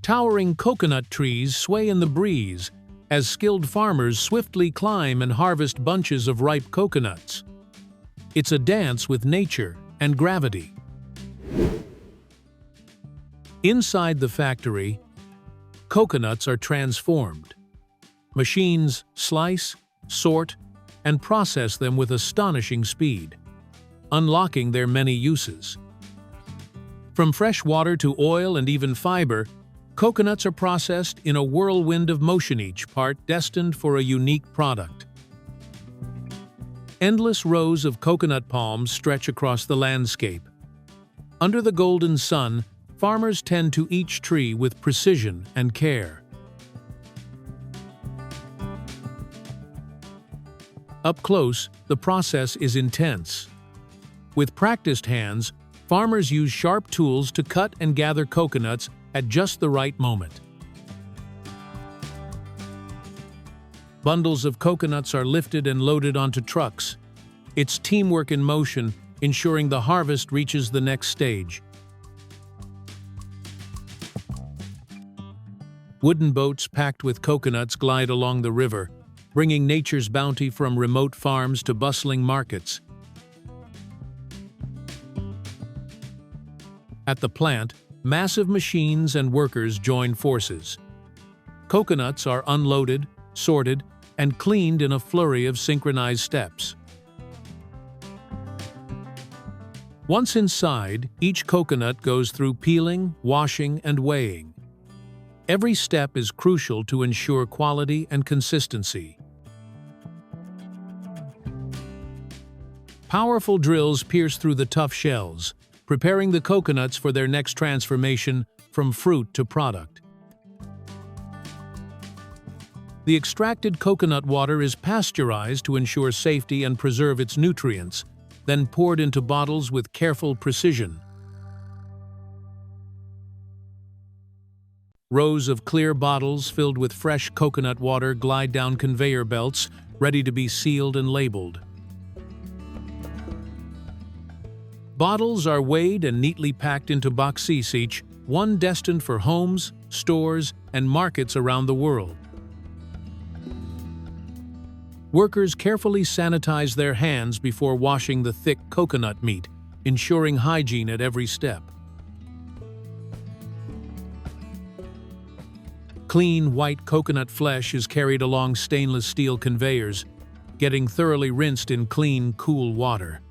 Towering coconut trees sway in the breeze as skilled farmers swiftly climb and harvest bunches of ripe coconuts. It's a dance with nature and gravity. Inside the factory, coconuts are transformed. Machines slice, sort, and process them with astonishing speed, unlocking their many uses. From fresh water to oil and even fiber, coconuts are processed in a whirlwind of motion, each part destined for a unique product. Endless rows of coconut palms stretch across the landscape. Under the golden sun, farmers tend to each tree with precision and care. Up close, the process is intense. With practiced hands, farmers use sharp tools to cut and gather coconuts at just the right moment. Bundles of coconuts are lifted and loaded onto trucks. It's teamwork in motion, ensuring the harvest reaches the next stage. Wooden boats packed with coconuts glide along the river, bringing nature's bounty from remote farms to bustling markets. At the plant, massive machines and workers join forces. Coconuts are unloaded, sorted, and cleaned in a flurry of synchronized steps. Once inside, each coconut goes through peeling, washing, and weighing. Every step is crucial to ensure quality and consistency. Powerful drills pierce through the tough shells, preparing the coconuts for their next transformation from fruit to product. The extracted coconut water is pasteurized to ensure safety and preserve its nutrients, then poured into bottles with careful precision. Rows of clear bottles filled with fresh coconut water glide down conveyor belts, ready to be sealed and labeled. Bottles are weighed and neatly packed into boxes, each one destined for homes, stores, and markets around the world. Workers carefully sanitize their hands before washing the thick coconut meat, ensuring hygiene at every step. Clean, white coconut flesh is carried along stainless steel conveyors, getting thoroughly rinsed in clean, cool water.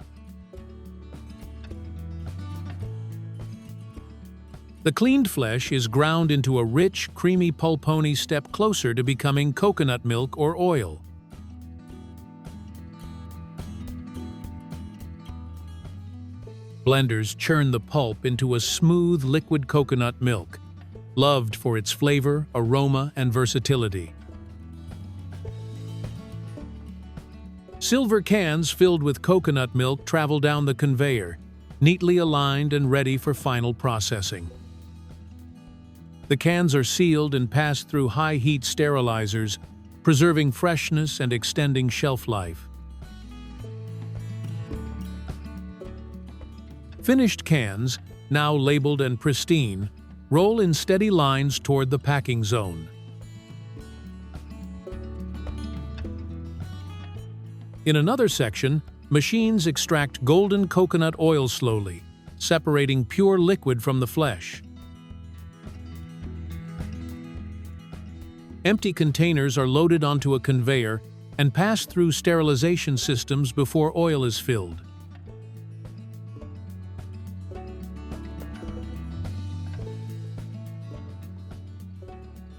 The cleaned flesh is ground into a rich, creamy pulp, only step closer to becoming coconut milk or oil. Blenders churn the pulp into a smooth, liquid coconut milk, loved for its flavor, aroma, and versatility. Silver cans filled with coconut milk travel down the conveyor, neatly aligned and ready for final processing. The cans are sealed and passed through high-heat sterilizers, preserving freshness and extending shelf life. Finished cans, now labeled and pristine, roll in steady lines toward the packing zone. In another section, machines extract golden coconut oil slowly, separating pure liquid from the flesh. Empty containers are loaded onto a conveyor and passed through sterilization systems before oil is filled.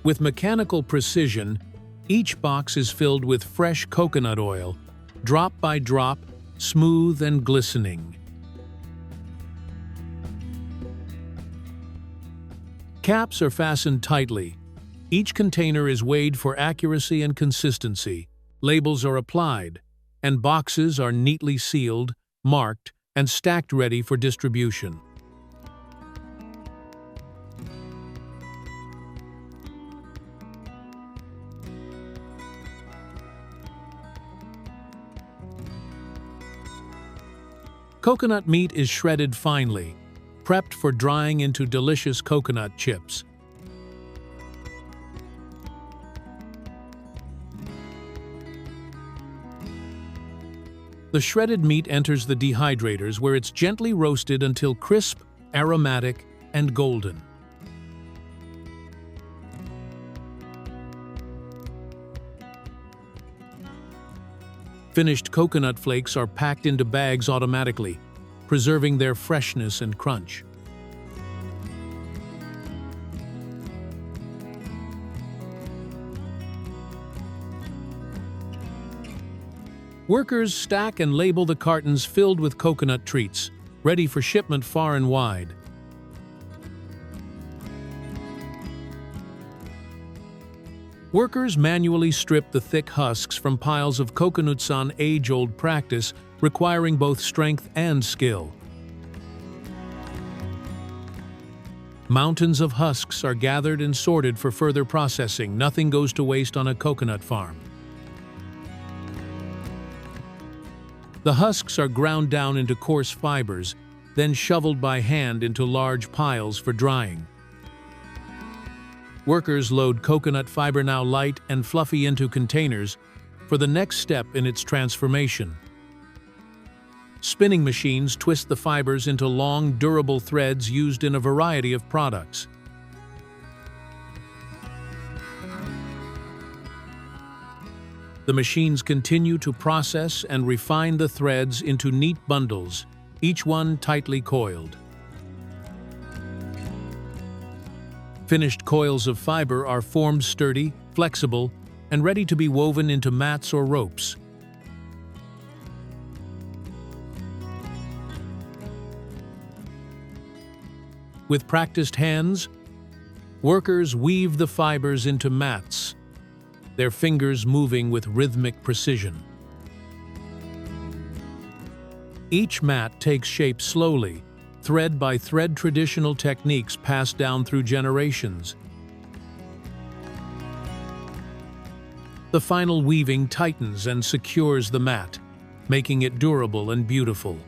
With mechanical precision, each box is filled with fresh coconut oil, drop by drop, smooth and glistening. Caps are fastened tightly. Each container is weighed for accuracy and consistency. Labels are applied, and boxes are neatly sealed, marked, and stacked ready for distribution. Coconut meat is shredded finely, prepped for drying into delicious coconut chips. The shredded meat enters the dehydrators where it's gently roasted until crisp, aromatic, and golden. Finished coconut flakes are packed into bags automatically, preserving their freshness and crunch. Workers stack and label the cartons filled with coconut treats, ready for shipment far and wide. Workers manually strip the thick husks from piles of coconuts, on age-old practice requiring both strength and skill. Mountains of husks are gathered and sorted for further processing. Nothing goes to waste on a coconut farm. The husks are ground down into coarse fibers, then shoveled by hand into large piles for drying. Workers load coconut fiber, now light and fluffy, into containers for the next step in its transformation. Spinning machines twist the fibers into long, durable threads used in a variety of products. The machines continue to process and refine the threads into neat bundles, each one tightly coiled. Finished coils of fiber are formed sturdy, flexible, and ready to be woven into mats or ropes. With practiced hands, workers weave the fibers into mats, their fingers moving with rhythmic precision. Each mat takes shape slowly, thread by thread, traditional techniques passed down through generations. The final weaving tightens and secures the mat, making it durable and beautiful.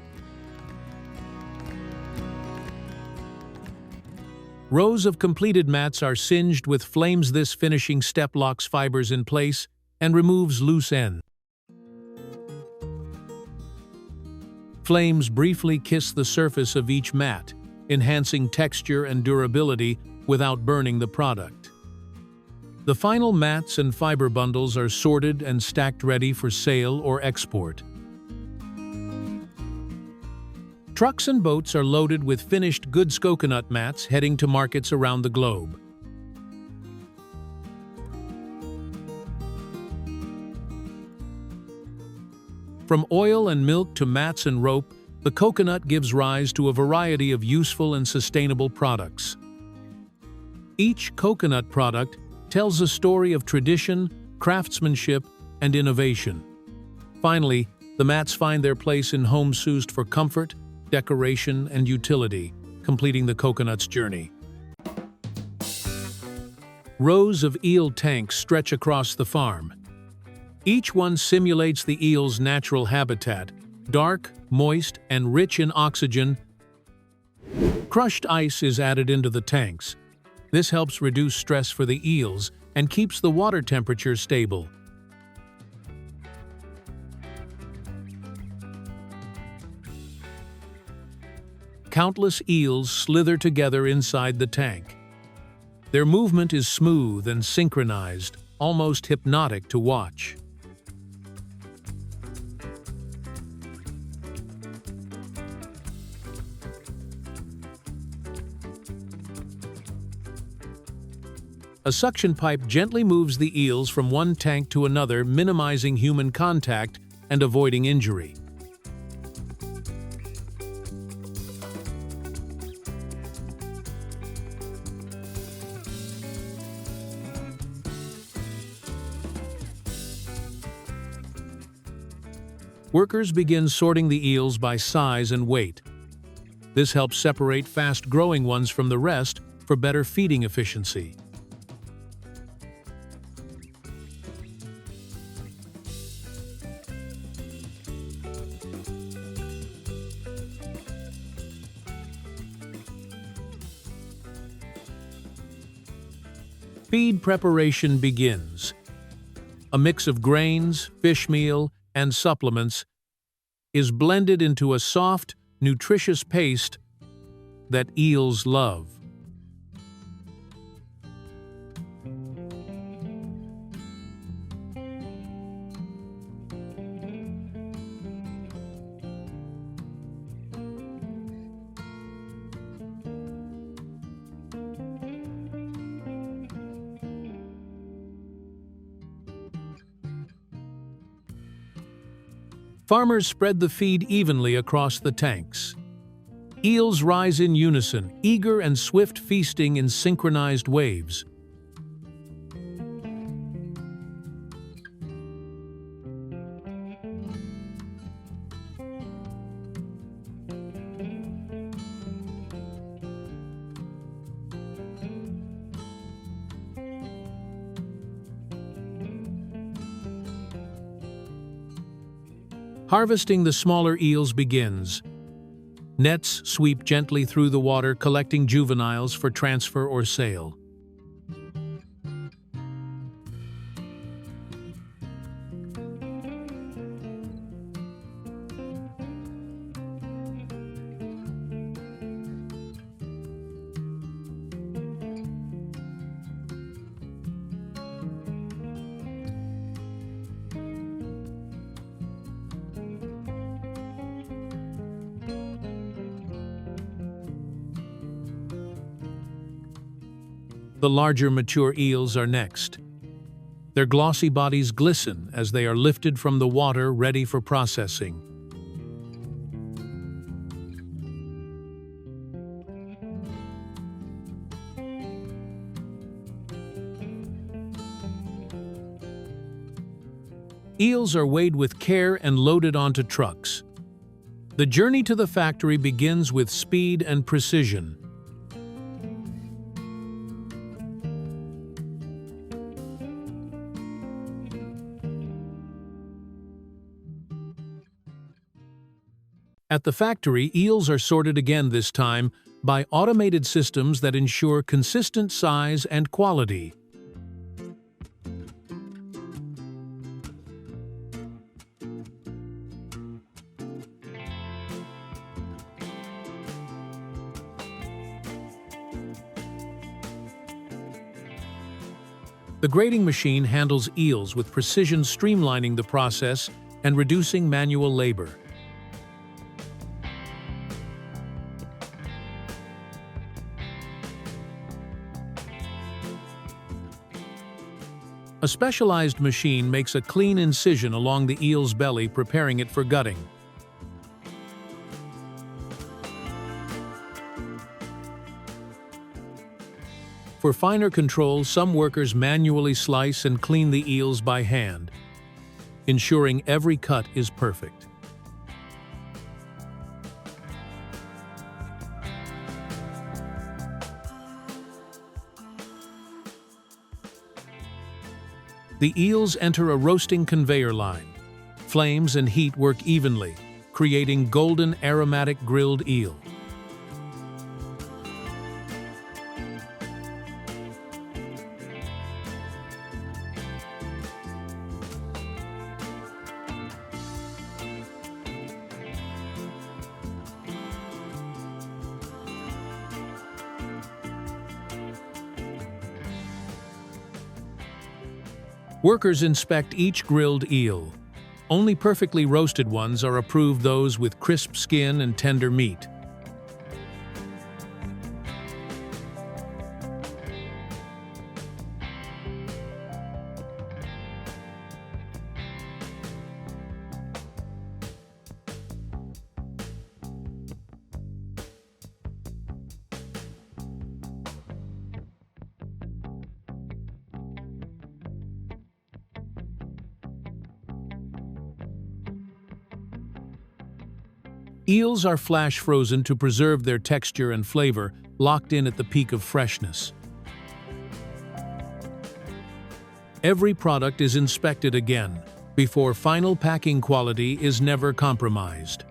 Rows of completed mats are singed with flames. This finishing step locks fibers in place and removes loose ends. Flames briefly kiss the surface of each mat, enhancing texture and durability without burning the product. The final mats and fiber bundles are sorted and stacked, ready for sale or export. Trucks and boats are loaded with finished goods, coconut mats, heading to markets around the globe. From oil and milk to mats and rope, the coconut gives rise to a variety of useful and sustainable products. Each coconut product tells a story of tradition, craftsmanship, and innovation. Finally, the mats find their place in homes used for comfort, decoration, and utility, completing the coconut's journey. Rows of eel tanks stretch across the farm. Each one simulates the eel's natural habitat, dark, moist, and rich in oxygen. Crushed ice is added into the tanks. This helps reduce stress for the eels and keeps the water temperature stable. Countless eels slither together inside the tank. Their movement is smooth and synchronized, almost hypnotic to watch. A suction pipe gently moves the eels from one tank to another, minimizing human contact and avoiding injury. Workers begin sorting the eels by size and weight. This helps separate fast-growing ones from the rest for better feeding efficiency. Feed preparation begins. A mix of grains, fish meal, and supplements is blended into a soft, nutritious paste that eels love. Farmers spread the feed evenly across the tanks. Eels rise in unison, eager and swift, feasting in synchronized waves. Harvesting the smaller eels begins. Nets sweep gently through the water, collecting juveniles for transfer or sale. The larger mature eels are next. Their glossy bodies glisten as they are lifted from the water, ready for processing. Eels are weighed with care and loaded onto trucks. The journey to the factory begins with speed and precision. At the factory, eels are sorted again, this time by automated systems that ensure consistent size and quality. The grading machine handles eels with precision, streamlining the process and reducing manual labor. A specialized machine makes a clean incision along the eel's belly, preparing it for gutting. For finer control, some workers manually slice and clean the eels by hand, ensuring every cut is perfect. The eels enter a roasting conveyor line. Flames and heat work evenly, creating golden, aromatic grilled eel. Workers inspect each grilled eel. Only perfectly roasted ones are approved, those with crisp skin and tender meat. Eels are flash frozen to preserve their texture and flavor, locked in at the peak of freshness. Every product is inspected again, before final packing. Quality is never compromised.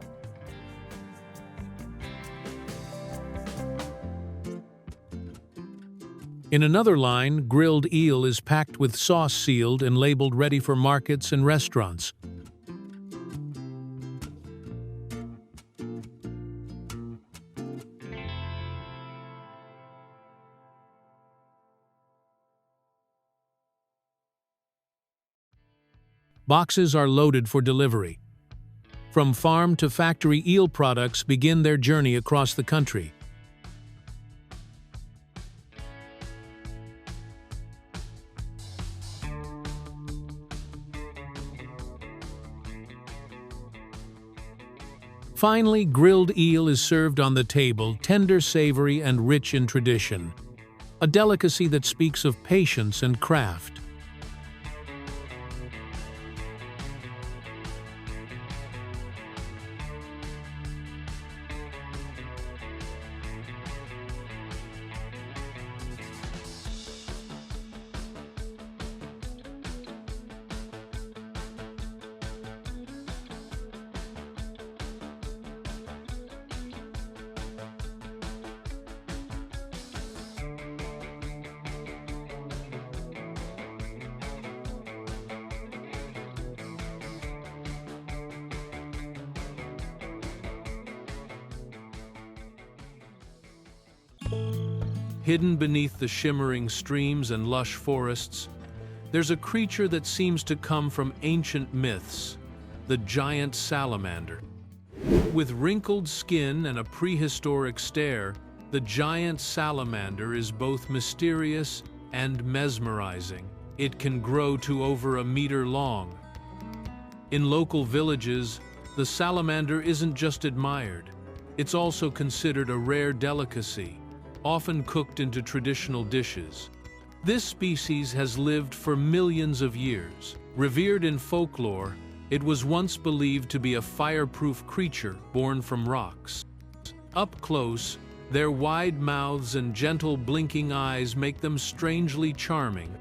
In another line, grilled eel is packed with sauce, sealed and labeled, ready for markets and restaurants. Boxes are loaded for delivery. From farm to factory, eel products begin their journey across the country. Finally, grilled eel is served on the table, tender, savory, and rich in tradition. A delicacy that speaks of patience and craft. Hidden beneath the shimmering streams and lush forests, there's a creature that seems to come from ancient myths, the giant salamander. With wrinkled skin and a prehistoric stare, the giant salamander is both mysterious and mesmerizing. It can grow to over a meter long. In local villages, the salamander isn't just admired, it's also considered a rare delicacy, often cooked into traditional dishes. This species has lived for millions of years. Revered in folklore, it was once believed to be a fireproof creature born from rocks. Up close, their wide mouths and gentle blinking eyes make them strangely charming.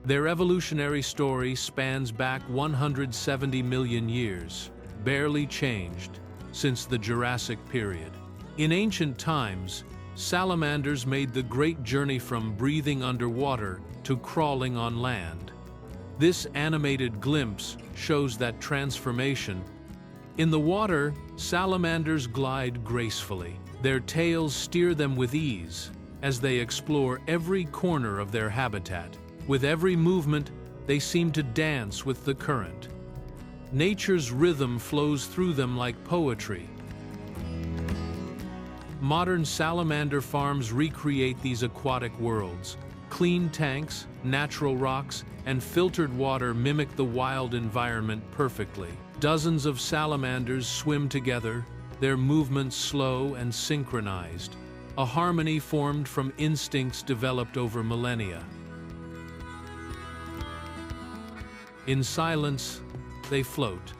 Their evolutionary story spans back 170 million years, barely changed since the Jurassic period. In ancient times, salamanders made the great journey from breathing underwater to crawling on land. This animated glimpse shows that transformation. In the water, salamanders glide gracefully. Their tails steer them with ease as they explore every corner of their habitat. With every movement, they seem to dance with the current. Nature's rhythm flows through them like poetry. Modern salamander farms recreate these aquatic worlds. Clean tanks, natural rocks, and filtered water mimic the wild environment perfectly. Dozens of salamanders swim together, their movements slow and synchronized, a harmony formed from instincts developed over millennia. In silence, they float,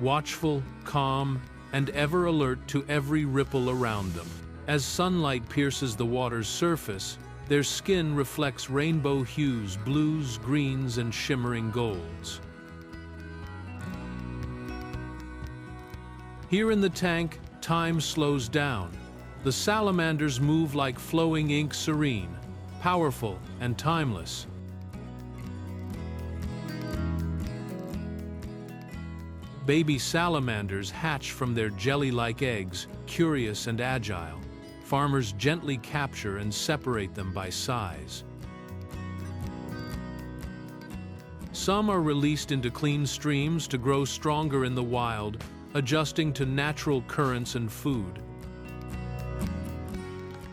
watchful, calm, and ever alert to every ripple around them. As sunlight pierces the water's surface, their skin reflects rainbow hues, blues, greens, and shimmering golds. Here in the tank, time slows down. The salamanders move like flowing ink, serene, powerful, and timeless. Baby salamanders hatch from their jelly-like eggs, curious and agile. Farmers gently capture and separate them by size. Some are released into clean streams to grow stronger in the wild, adjusting to natural currents and food.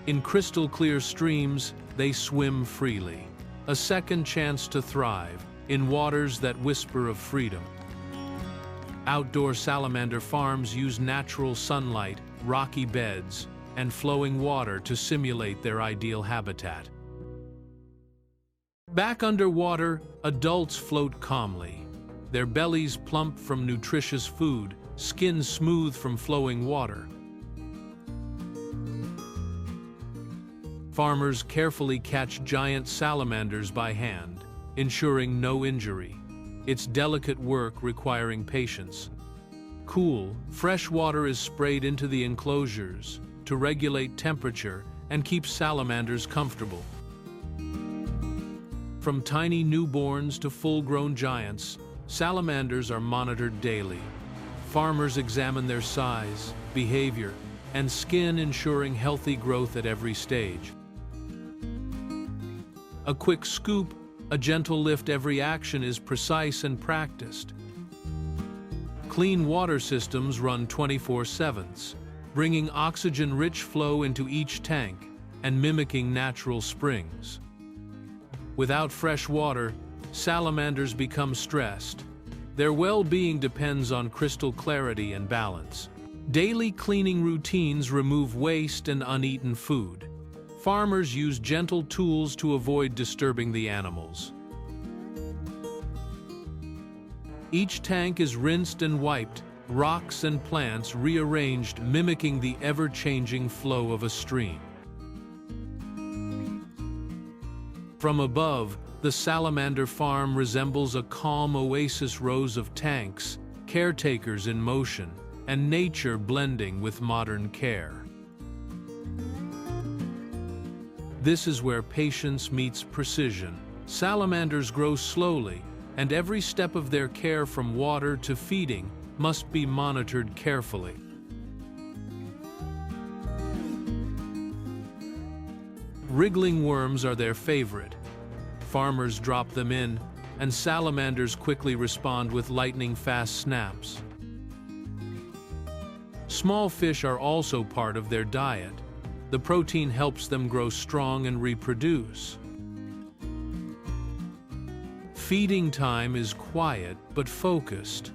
In crystal-clear streams, they swim freely, a second chance to thrive in waters that whisper of freedom. Outdoor salamander farms use natural sunlight, rocky beds, and flowing water to simulate their ideal habitat. Back underwater, adults float calmly, their bellies plump from nutritious food, skin smooth from flowing water. Farmers carefully catch giant salamanders by hand, ensuring no injury. It's delicate work requiring patience. Cool, fresh water is sprayed into the enclosures to regulate temperature and keep salamanders comfortable. From tiny newborns to full-grown giants, salamanders are monitored daily. Farmers examine their size, behavior, and skin, ensuring healthy growth at every stage. A quick scoop, a gentle lift, every action is precise and practiced. Clean water systems run 24/7, bringing oxygen-rich flow into each tank and mimicking natural springs. Without fresh water, salamanders become stressed. Their well-being depends on crystal clarity and balance. Daily cleaning routines remove waste and uneaten food. Farmers use gentle tools to avoid disturbing the animals. Each tank is rinsed and wiped, rocks and plants rearranged, mimicking the ever-changing flow of a stream. From above, the salamander farm resembles a calm oasis, rows of tanks, caretakers in motion, and nature blending with modern care. This is where patience meets precision. Salamanders grow slowly, and every step of their care, from water to feeding, must be monitored carefully. Wriggling worms are their favorite. Farmers drop them in, and salamanders quickly respond with lightning-fast snaps. Small fish are also part of their diet. The protein helps them grow strong and reproduce. Feeding time is quiet but focused.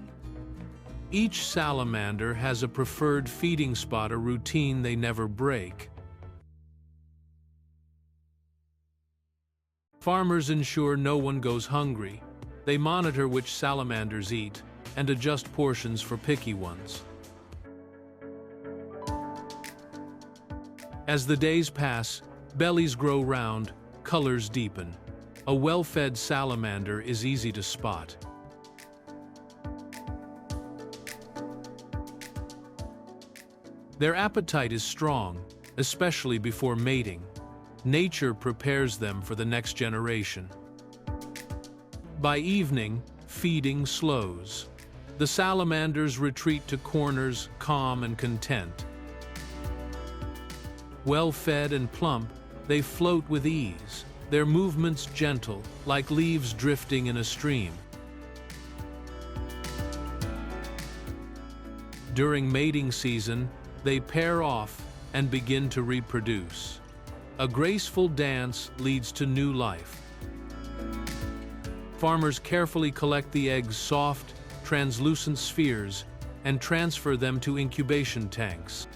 Each salamander has a preferred feeding spot, a routine they never break. Farmers ensure no one goes hungry. They monitor which salamanders eat and adjust portions for picky ones. As the days pass, bellies grow round, colors deepen. A well-fed salamander is easy to spot. Their appetite is strong, especially before mating. Nature prepares them for the next generation. By evening, feeding slows. The salamanders retreat to corners, calm and content. Well-fed and plump, they float with ease, their movements gentle, like leaves drifting in a stream. During mating season, they pair off and begin to reproduce. A graceful dance leads to new life. Farmers carefully collect the eggs' soft, translucent spheres and transfer them to incubation tanks.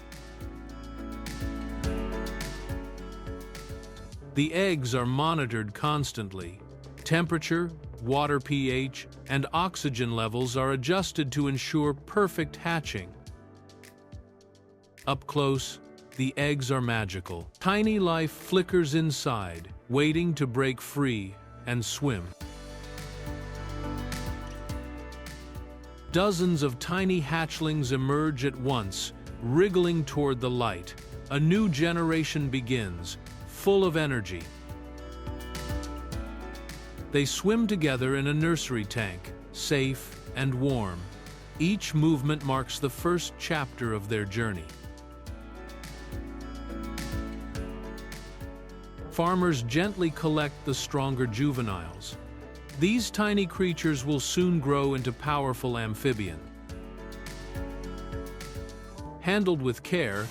The eggs are monitored constantly. Temperature, water pH, and oxygen levels are adjusted to ensure perfect hatching. Up close, the eggs are magical. Tiny life flickers inside, waiting to break free and swim. Dozens of tiny hatchlings emerge at once, wriggling toward the light. A new generation begins, full of energy. They swim together in a nursery tank, safe and warm. Each movement marks the first chapter of their journey. Farmers gently collect the stronger juveniles. These tiny creatures will soon grow into powerful amphibians. Handled with care,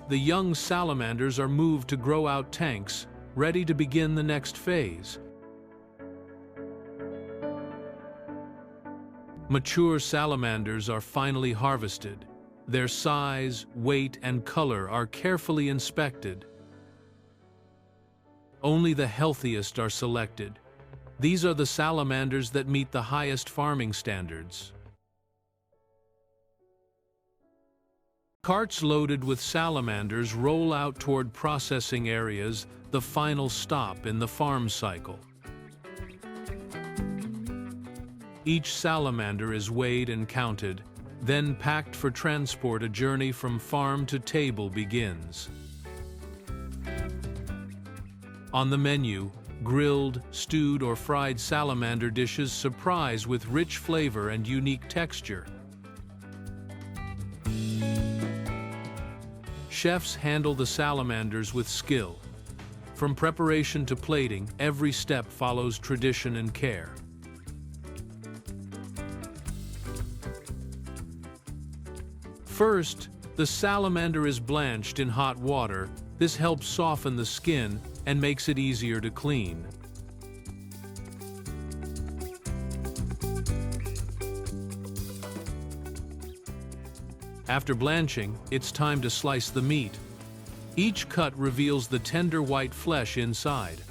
the young salamanders are moved to grow out tanks, ready to begin the next phase. Mature salamanders are finally harvested. Their size, weight, and color are carefully inspected. Only the healthiest are selected. These are the salamanders that meet the highest farming standards. Carts loaded with salamanders roll out toward processing areas, the final stop in the farm cycle. Each salamander is weighed and counted, then packed for transport. A journey from farm to table begins. On the menu, grilled, stewed, or fried salamander dishes surprise with rich flavor and unique texture. Chefs handle the salamanders with skill. From preparation to plating, every step follows tradition and care. First, the salamander is blanched in hot water. This helps soften the skin and makes it easier to clean. After blanching, it's time to slice the meat. Each cut reveals the tender white flesh inside.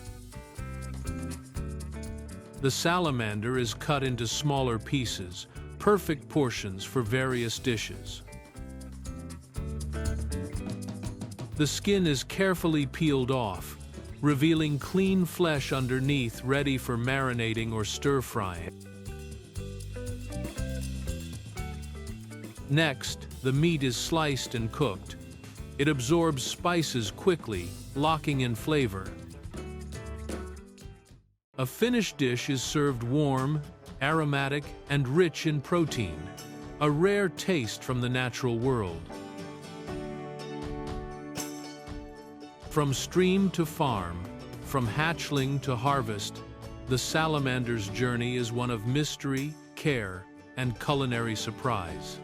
The salamander is cut into smaller pieces, perfect portions for various dishes. The skin is carefully peeled off, revealing clean flesh underneath, ready for marinating or stir-frying. Next, the meat is sliced and cooked. It absorbs spices quickly, locking in flavor. A finished dish is served warm, aromatic, and rich in protein, a rare taste from the natural world. From stream to farm, from hatchling to harvest, the salamander's journey is one of mystery, care, and culinary surprise.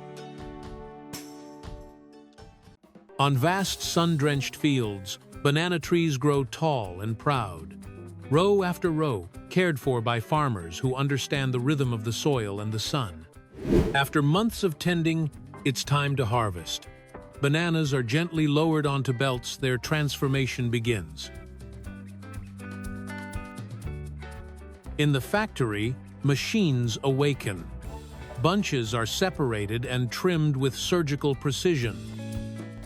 On vast sun-drenched fields, banana trees grow tall and proud. Row after row, cared for by farmers who understand the rhythm of the soil and the sun. After months of tending, it's time to harvest. Bananas are gently lowered onto belts. Their transformation begins. In the factory, machines awaken. Bunches are separated and trimmed with surgical precision.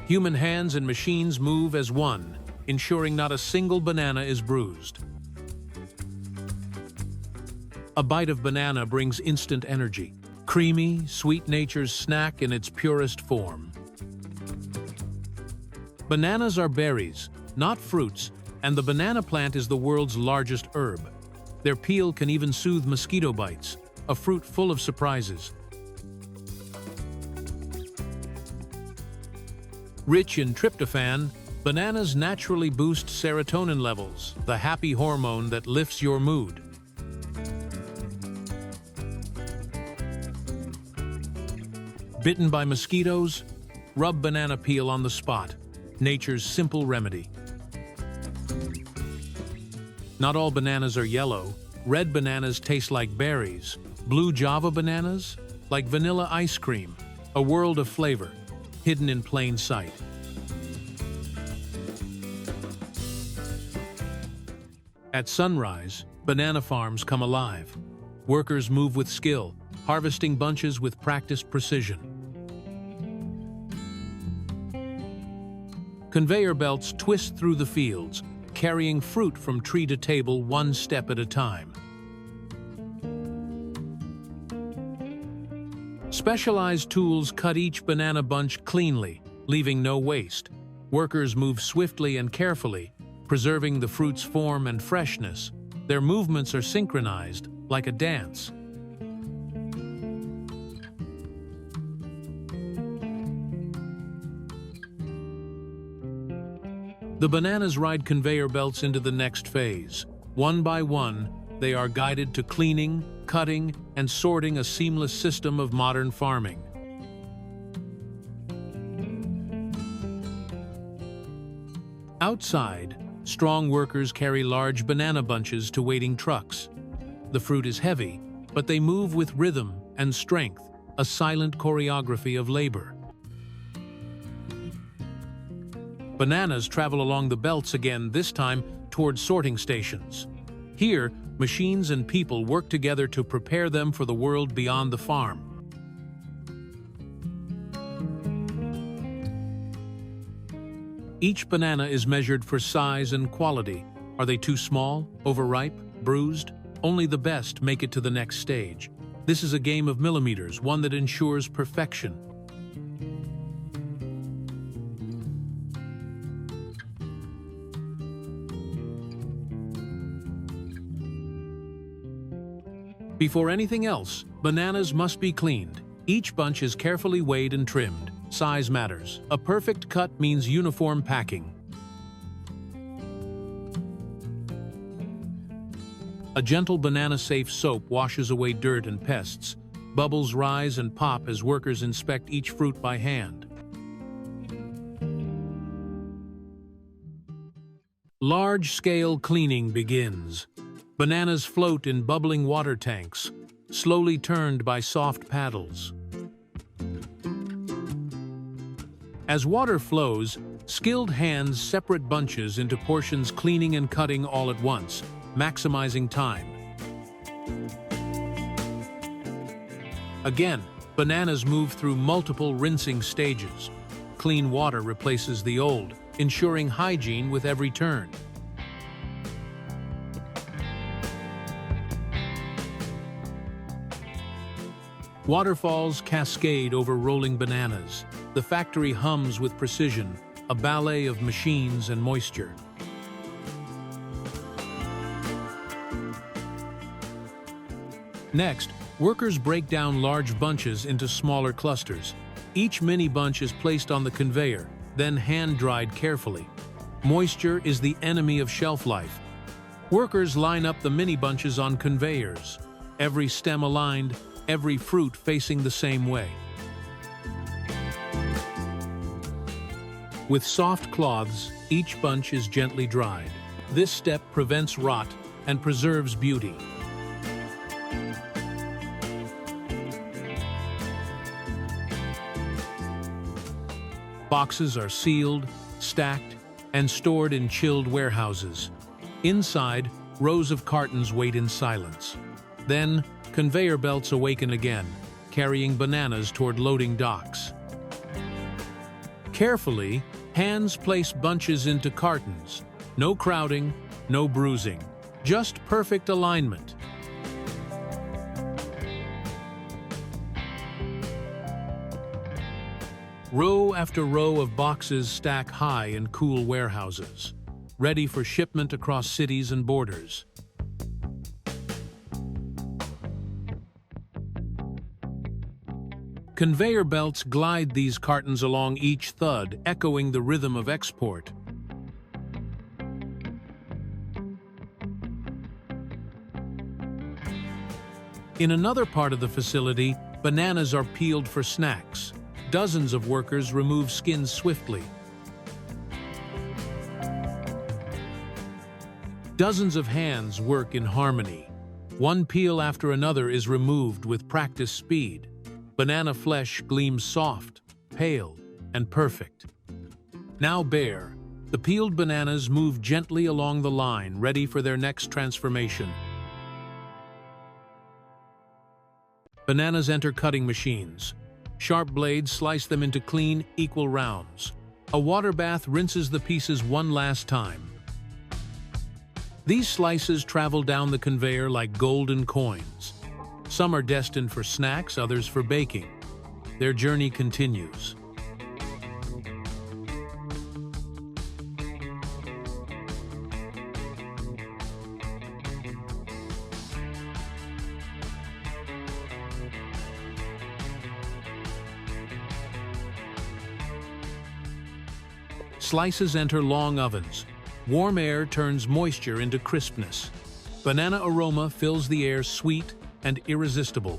Human hands and machines move as one, ensuring not a single banana is bruised. A bite of banana brings instant energy, creamy, sweet nature's snack in its purest form. Bananas are berries, not fruits, and the banana plant is the world's largest herb. Their peel can even soothe mosquito bites, a fruit full of surprises. Rich in tryptophan, bananas naturally boost serotonin levels, the happy hormone that lifts your mood. Bitten by mosquitoes? Rub banana peel on the spot, nature's simple remedy. Not all bananas are yellow. Red bananas taste like berries. Blue Java bananas? Like vanilla ice cream, a world of flavor, hidden in plain sight. At sunrise, banana farms come alive. Workers move with skill, harvesting bunches with practiced precision. Conveyor belts twist through the fields, carrying fruit from tree to table one step at a time. Specialized tools cut each banana bunch cleanly, leaving no waste. Workers move swiftly and carefully, preserving the fruit's form and freshness. Their movements are synchronized, like a dance. The bananas ride conveyor belts into the next phase. One by one, they are guided to cleaning, cutting, and sorting, a seamless system of modern farming. Outside, strong workers carry large banana bunches to waiting trucks. The fruit is heavy, but they move with rhythm and strength, a silent choreography of labor. Bananas travel along the belts again, this time toward sorting stations. Here, machines and people work together to prepare them for the world beyond the farm. Each banana is measured for size and quality. Are they too small, overripe, bruised? Only the best make it to the next stage. This is a game of millimeters, one that ensures perfection. Before anything else, bananas must be cleaned. Each bunch is carefully weighed and trimmed. Size matters. A perfect cut means uniform packing. A gentle banana-safe soap washes away dirt and pests. Bubbles rise and pop as workers inspect each fruit by hand. Large-scale cleaning begins. Bananas float in bubbling water tanks, slowly turned by soft paddles. As water flows, skilled hands separate bunches into portions, cleaning and cutting all at once, maximizing time. Again, bananas move through multiple rinsing stages. Clean water replaces the old, ensuring hygiene with every turn. Waterfalls cascade over rolling bananas. The factory hums with precision, a ballet of machines and moisture. Next, workers break down large bunches into smaller clusters. Each mini bunch is placed on the conveyor, then hand-dried carefully. Moisture is the enemy of shelf life. Workers line up the mini bunches on conveyors, every stem aligned, every fruit facing the same way. With soft cloths, each bunch is gently dried. This step prevents rot and preserves beauty. Boxes are sealed, stacked, and stored in chilled warehouses. Inside, rows of cartons wait in silence. Then, conveyor belts awaken again, carrying bananas toward loading docks. Carefully, hands place bunches into cartons. No crowding, no bruising, just perfect alignment. Row after row of boxes stack high in cool warehouses, ready for shipment across cities and borders. Conveyor belts glide these cartons along each thud, echoing the rhythm of export. In another part of the facility, bananas are peeled for snacks. Dozens of workers remove skins swiftly. Dozens of hands work in harmony. One peel after another is removed with practiced speed. Banana flesh gleams soft, pale, and perfect. Now bare, the peeled bananas move gently along the line, ready for their next transformation. Bananas enter cutting machines. Sharp blades slice them into clean, equal rounds. A water bath rinses the pieces one last time. These slices travel down the conveyor like golden coins. Some are destined for snacks, others for baking. Their journey continues. Slices enter long ovens. Warm air turns moisture into crispness. Banana aroma fills the air, sweet and irresistible.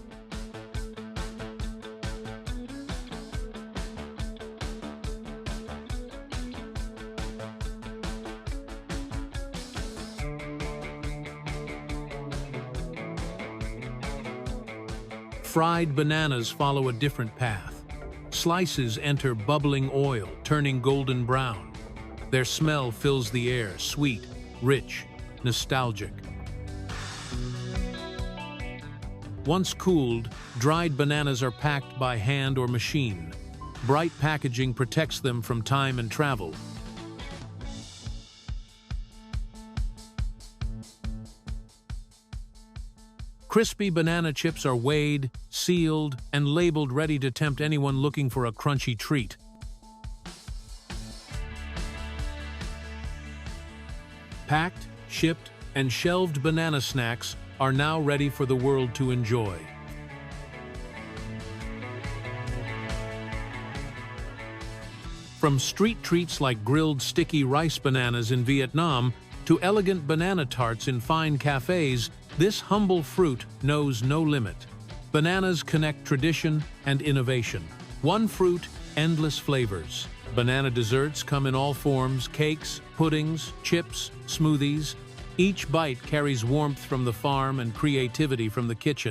Fried bananas follow a different path. Slices enter bubbling oil, turning golden brown. Their smell fills the air, sweet, rich, nostalgic. Once cooled, dried bananas are packed by hand or machine. Bright packaging protects them from time and travel. Crispy banana chips are weighed, sealed, and labeled, ready to tempt anyone looking for a crunchy treat. Packed, shipped, and shelved banana snacks are now ready for the world to enjoy. From street treats like grilled sticky rice bananas in Vietnam to elegant banana tarts in fine cafes, this humble fruit knows no limit. Bananas connect tradition and innovation. One fruit, endless flavors. Banana desserts come in all forms: cakes, puddings, chips, smoothies. Each bite carries warmth from the farm and creativity from the kitchen.